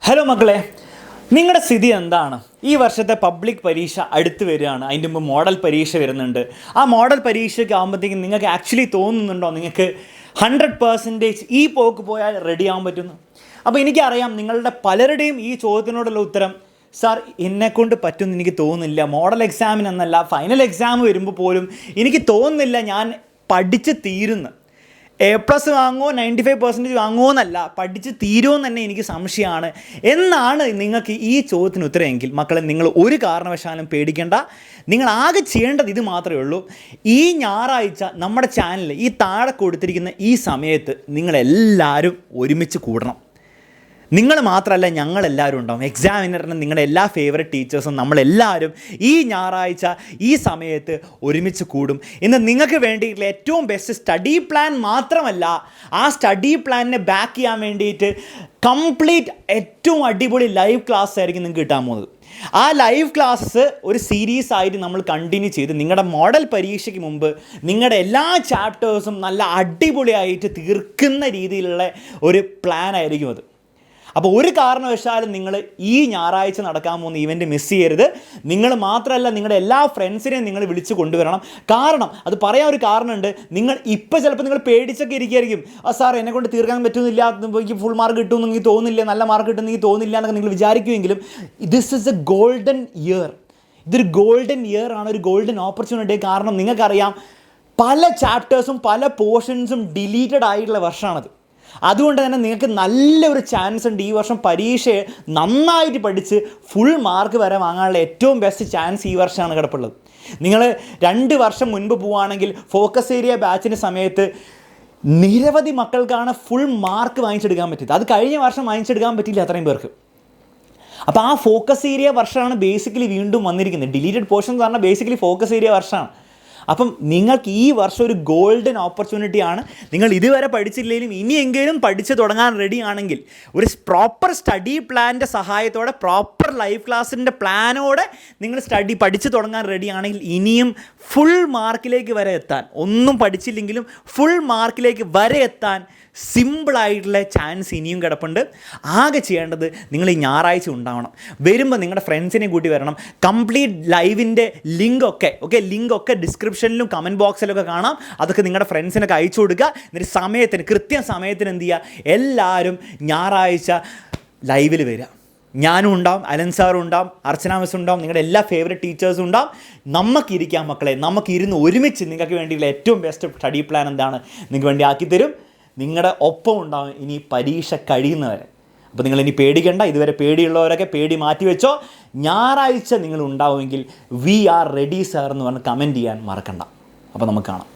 Hello മക്കളെ, നിങ്ങളുടെ സ്ഥിതി എന്താണ്? ഈ വർഷത്തെ പബ്ലിക് പരീക്ഷ അടുത്ത് വരികയാണ്. അതിൻ്റെ മുമ്പ് മോഡൽ പരീക്ഷ വരുന്നുണ്ട്. ആ മോഡൽ പരീക്ഷയ്ക്ക് ആകുമ്പോഴത്തേക്കും നിങ്ങൾക്ക് ആക്ച്വലി തോന്നുന്നുണ്ടോ നിങ്ങൾക്ക് 100% ഈ പോക്ക് പോയാൽ റെഡി ആകാൻ പറ്റുന്നു? അപ്പോൾ എനിക്കറിയാം നിങ്ങളുടെ പലരുടെയും ഈ ചോദ്യത്തിനോടുള്ള ഉത്തരം, സാർ എന്നെക്കൊണ്ട് പറ്റുമെന്ന് എനിക്ക് തോന്നുന്നില്ല, മോഡൽ എക്സാമിനെന്നല്ല ഫൈനൽ എക്സാം വരുമ്പോൾ പോലും എനിക്ക് തോന്നുന്നില്ല ഞാൻ പഠിച്ച് തീരുന്നു. A+ വാങ്ങുമോ 95% വാങ്ങുമോ എന്നല്ല, പഠിച്ച് തീരുമോയെന്ന് തന്നെ എനിക്ക് സംശയമാണ് എന്നാണ് നിങ്ങൾക്ക് ഈ ചോദ്യത്തിന് ഉത്തരമെങ്കിൽ മക്കളെ, നിങ്ങൾ ഒരു കാരണവശാലും പേടിക്കേണ്ട. നിങ്ങൾ ആകെ ചെയ്യേണ്ടത് ഇത് മാത്രമേ ഉള്ളൂ. ഈ ഞായറാഴ്ച നമ്മുടെ ചാനലിൽ ഈ താഴെ കൊടുത്തിരിക്കുന്ന ഈ സമയത്ത് നിങ്ങളെല്ലാവരും ഒരുമിച്ച് കൂടണം. നിങ്ങൾ മാത്രമല്ല, ഞങ്ങളെല്ലാവരും ഉണ്ടാവും. എക്സാമിനറിന് നിങ്ങളുടെ എല്ലാ ഫേവറേറ്റ് ടീച്ചേഴ്സും നമ്മളെല്ലാവരും ഈ ഞായറാഴ്ച ഈ സമയത്ത് ഒരുമിച്ച് കൂടും. ഇന്ന് നിങ്ങൾക്ക് വേണ്ടിയിട്ടുള്ള ഏറ്റവും ബെസ്റ്റ് സ്റ്റഡി പ്ലാൻ മാത്രമല്ല, ആ സ്റ്റഡി പ്ലാനിനെ ബാക്ക് ചെയ്യാൻ വേണ്ടിയിട്ട് കംപ്ലീറ്റ് ഏറ്റവും അടിപൊളി ലൈവ് ക്ലാസ് ആയിരിക്കും നിങ്ങൾക്ക് കിട്ടാൻ പോകുന്നത്. ആ ലൈവ് ക്ലാസ്സസ് ഒരു സീരീസ് ആയിട്ട് നമ്മൾ കണ്ടിന്യൂ ചെയ്ത് നിങ്ങളുടെ മോഡൽ പരീക്ഷയ്ക്ക് മുമ്പ് നിങ്ങളുടെ എല്ലാ ചാപ്റ്റേഴ്സും നല്ല അടിപൊളിയായിട്ട് തീർക്കുന്ന രീതിയിലുള്ള ഒരു പ്ലാൻ ആയിരിക്കും അത്. അപ്പോൾ ഒരു കാരണവശാലും നിങ്ങൾ ഈ ഞായറാഴ്ച നടക്കാൻ പോകുന്ന ഇവൻറ്റ് മിസ് ചെയ്യരുത്. നിങ്ങൾ മാത്രമല്ല, നിങ്ങളുടെ എല്ലാ ഫ്രണ്ട്സിനെയും നിങ്ങൾ വിളിച്ച് കൊണ്ടുവരണം. കാരണം അത് പറയാൻ ഒരു കാരണമുണ്ട്. നിങ്ങൾ ഇപ്പോൾ ചിലപ്പോൾ നിങ്ങൾ പേടിച്ചൊക്കെ ഇരിക്കുകയായിരിക്കും, സാർ എന്നെക്കൊണ്ട് തീർക്കാൻ പറ്റുന്നില്ല, എനിക്ക് ഫുൾ മാർക്ക് കിട്ടുമെന്ന് എനിക്ക് തോന്നുന്നില്ല, നല്ല മാർക്ക് കിട്ടുമെന്ന് എനിക്ക് തോന്നുന്നില്ല എന്നൊക്കെ നിങ്ങൾ വിചാരിക്കുമെങ്കിലും this is a golden year. ഇതൊരു ഗോൾഡൻ ഇയർ ആണ്, ഒരു ഗോൾഡൻ ഓപ്പർച്യൂണിറ്റി. കാരണം നിങ്ങൾക്കറിയാം പല ചാപ്റ്റേഴ്സും പല പോർഷൻസും ഡിലീറ്റഡ് ആയിട്ടുള്ള വർഷമാണത്. അതുകൊണ്ട് തന്നെ നിങ്ങൾക്ക് നല്ലൊരു ചാൻസ് ഉണ്ട്. ഈ വർഷം പരീക്ഷയെ നന്നായിട്ട് പഠിച്ച് ഫുൾ മാർക്ക് വരെ വാങ്ങാനുള്ള ഏറ്റവും ബെസ്റ്റ് ചാൻസ് ഈ വർഷമാണ് കിടപ്പുള്ളത്. നിങ്ങൾ 2 വർഷം മുൻപ് പോവുകയാണെങ്കിൽ ഫോക്കസ് ഏരിയ ബാച്ചിൻ്റെ സമയത്ത് നിരവധി മക്കൾക്കാണ് ഫുൾ മാർക്ക് വാങ്ങിച്ചെടുക്കാൻ പറ്റിയത്. അത് കഴിഞ്ഞ വർഷം വാങ്ങിച്ചെടുക്കാൻ പറ്റില്ല അത്രയും പേർക്ക്. അപ്പോൾ ആ ഫോക്കസ് ഏരിയ വർഷമാണ് ബേസിക്കലി വീണ്ടും വന്നിരിക്കുന്നത്. ഡിലീറ്റഡ് പോർഷൻ എന്ന് പറഞ്ഞാൽ ബേസിക്കലി ഫോക്കസ് ഏരിയ വർഷമാണ്. അപ്പം നിങ്ങൾക്ക് ഈ വർഷം ഒരു ഗോൾഡൻ ഓപ്പർച്യൂണിറ്റിയാണ്. നിങ്ങൾ ഇതുവരെ പഠിച്ചില്ലെങ്കിലും ഇനിയെങ്കിലും പഠിച്ച് തുടങ്ങാൻ റെഡി ആണെങ്കിൽ, ഒരു പ്രോപ്പർ സ്റ്റഡി പ്ലാനിൻ്റെ സഹായത്തോടെ, പ്രോപ്പർ ലൈവ് ക്ലാസ്സിൻ്റെ പ്ലാനോടെ നിങ്ങൾ പഠിച്ച് തുടങ്ങാൻ റെഡി ആണെങ്കിൽ ഇനിയും ഫുൾ മാർക്കിലേക്ക് വരെ എത്താൻ, ഒന്നും പഠിച്ചില്ലെങ്കിലും ഫുൾ മാർക്കിലേക്ക് വരെ എത്താൻ സിമ്പിളായിട്ടുള്ള ചാൻസ് ഇനിയും കിടപ്പുണ്ട്. ആകെ ചെയ്യേണ്ടത് നിങ്ങൾ ഈ ഞായറാഴ്ച ഉണ്ടാവണം. വരുമ്പോൾ നിങ്ങളുടെ ഫ്രണ്ട്സിനെ കൂട്ടി വരണം. കംപ്ലീറ്റ് ലൈവിൻ്റെ ലിങ്കൊക്കെ ഡിസ്ക്രിപ്ഷനിലും കമൻറ്റ് ബോക്സിലൊക്കെ കാണാം. അതൊക്കെ നിങ്ങളുടെ ഫ്രണ്ട്സിനൊക്കെ അയച്ചു കൊടുക്കുക. എന്നിട്ട് കൃത്യം സമയത്തിന് എന്ത് ചെയ്യുക, എല്ലാവരും ഞായറാഴ്ച ലൈവിൽ വരിക. ഞാനും ഉണ്ടാവും, അലൻ സാറും ഉണ്ടാവും, അർച്ചന മിസ് ഉണ്ടാവും, നിങ്ങളുടെ എല്ലാ ഫേവറേറ്റ് ടീച്ചേഴ്സും ഉണ്ടാവും. നമുക്കിരിക്കാം മക്കളെ, നമുക്കിരുന്ന് ഒരുമിച്ച് നിങ്ങൾക്ക് വേണ്ടിയുള്ള ഏറ്റവും ബെസ്റ്റ് സ്റ്റഡി പ്ലാൻ എന്താണ് നിങ്ങൾക്ക് വേണ്ടി ആക്കിത്തരും. നിങ്ങളുടെ ഒപ്പം ഉണ്ടാവും ഇനി പരീക്ഷ കഴിയുന്നവരെ. അപ്പോൾ നിങ്ങൾ ഇനി പേടിക്കേണ്ട. ഇതുവരെ പേടിയുള്ളവരൊക്കെ പേടി മാറ്റിവെച്ചോ. ഞായറാഴ്ച നിങ്ങൾ ഉണ്ടാവുമെങ്കിൽ വി ആർ റെഡി സാർ എന്ന് പറഞ്ഞ് കമൻറ്റ് ചെയ്യാൻ മറക്കണ്ട. അപ്പോൾ നമുക്ക് കാണാം.